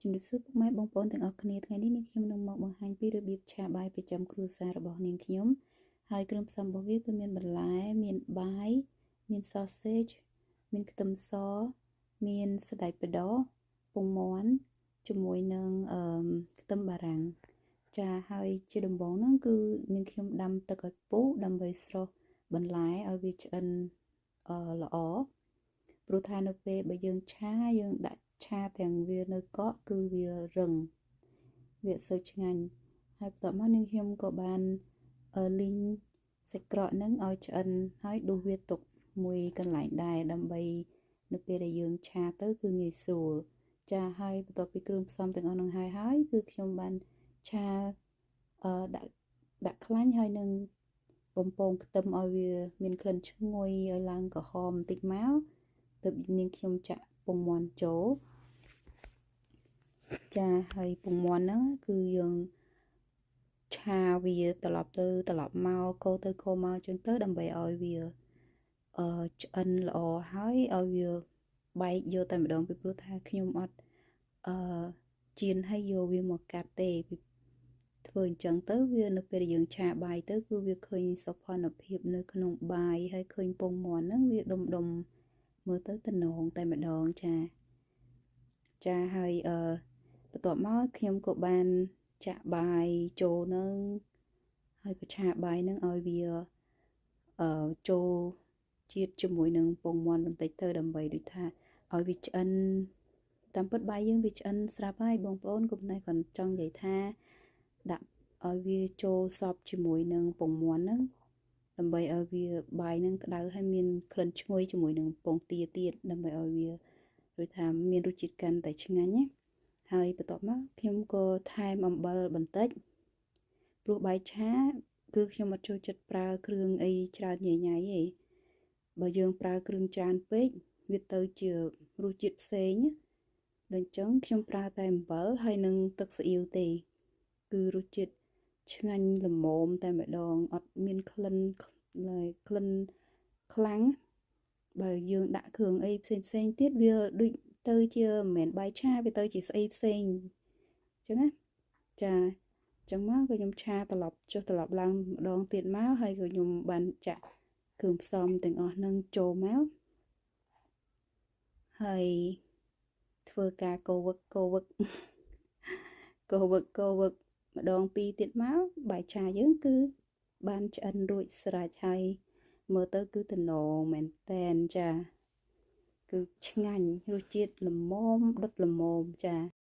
ជំរាបសួរពុកម៉ែបងប្អូនទាំងអស់គ្នាថ្ងៃនេះនាងខ្ញុំនឹងមកបង្ហាញពីរបៀបឆាបាយប្រចាំគ្រួសាររបស់នាងខ្ញុំហើយគ្រឿងផ្សំរបស់វាគឺមានបន្លែមានបាយមាន sausage មានខ្ទឹមសមានសណ្តែកបដោះពងមាន់ជាមួយនឹងខ្ទឹមបារាំងចាហើយជាដំបូងហ្នឹងគឺនាងខ្ញុំដាំទឹកឲ្យពុះដើម្បីស្រុះបន្លែឲ្យវាឆ្អិនល្អព្រោះថានៅពេលបើយើងឆាយើងដាក់ឆាទាំងវានៅកកគឺវារឹងវាសូវឆ្ងាញ់ហើយបន្ទាប់មកនាងខ្ញុំក៏បានលីងសាច់ក្រកហ្នឹងឲ្យឆ្អិនហើយដួសវាទុកមួយកន្លែងដែរដើម្បីនៅពេលដែលយើងឆាទៅគឺងាយស្រួលចាហើយបន្ទាប់ពីគ្រឿងផ្សំទាំងអស់ហ្នឹងហើយគឺខ្ញុំបានឆាដាក់ខ្លាញ់ហើយនឹងបំពងខ្ទឹមឲ្យវាមានក្លិនឈ្ងុយឲ្យឡើងក្រហមបន្តិចមកទើបនាងខ្ញុំចាក់ពងមាន់ចូលចាហើយពងមាន់ហ្នឹងគឺយើងឆាវាត្រឡប់ទៅត្រឡប់មកកូរទៅកូរមកចឹងទៅដើម្បីឲ្យវាឆ្អិនល្អហើយឲ្យវាបែកយកតែម្ដងពីព្រោះថាខ្ញុំអត់ចៀនឲ្យយកវាមកកាត់ទេធ្វើអញ្ចឹងទៅវានៅពេលយើងឆាបាយទៅគឺវាឃើញសោភ័ណភាពនៅក្នុងបាយហើយឃើញពងមាន់ហ្នឹងវាដុំមើលទៅតំណងតែម្ដងចាហើយបន្ទាប់មកខ្ញុំក៏បានចាក់បាយចូលនឹងហើយក៏ឆាបាយនឹងឲ្យវាចូលជាតិជាមួយនឹងពងមាន់បន្តិចទៅដើម្បីដូចថាឲ្យវាឆ្អិនតាមពិតបាយយើងវាឆ្អិនស្រាប់ហើយបងប្អូនកុំតែគាត់ចង់និយាយថាដាក់ឲ្យវាចូលសពជាមួយនឹងពងមាន់ហ្នឹងដើម្បីឲ្យវាបាយនឹងក្តៅហើយមានក្លិនឈ្ងុយជាមួយនឹងពងទាទៀតដើម្បីឲ្យវាដូចថាមានរសជាតិកាន់តែឆ្ងាញ់ណាហើយបន្ទាប់មកខ្ញុំក៏ថែមអំបិលបន្តិចព្រោះបាយឆាគឺខ្ញុំអត់ចូលចិត្តប្រើគ្រឿងអីច្រើនញ៉ៃញ៉ៃទេបើយើងប្រើគ្រឿងច្រើនពេកវាទៅជារសជាតិផ្សេងដូចអញ្ចឹងខ្ញុំប្រើតែអំបិលហើយនឹងទឹកស៊ីអ៊ីវទេគឺរសជាតិឆ្ងាញ់ល្មមតែម្ដងអត់មានក្លិនខ្លាំងបើយើងដាក់គ្រឿងអីផ្សេងទៀតវាដូចទៅជាមិនមែនបាយឆាវាទៅជាស្អីផ្សេងអញ្ចឹងណាចាអញ្ចឹងមកក៏ខ្ញុំឆាត្រឡប់ចុះត្រឡប់ឡើងម្ដងទៀតមកហើយក៏ខ្ញុំបានចាក់គ្រឿងផ្សំទាំងអស់ហ្នឹងចូលមកហើយធ្វើការកូរវឹកម្ដងពីរទៀតមកបាយឆាយើងគឺបានឆ្អិនរួចស្រេចហើយមើលទៅគឺតំណងមែនតែនចាគឺឆ្ងាញ់រសជាតិល្មមដុតល្មមចា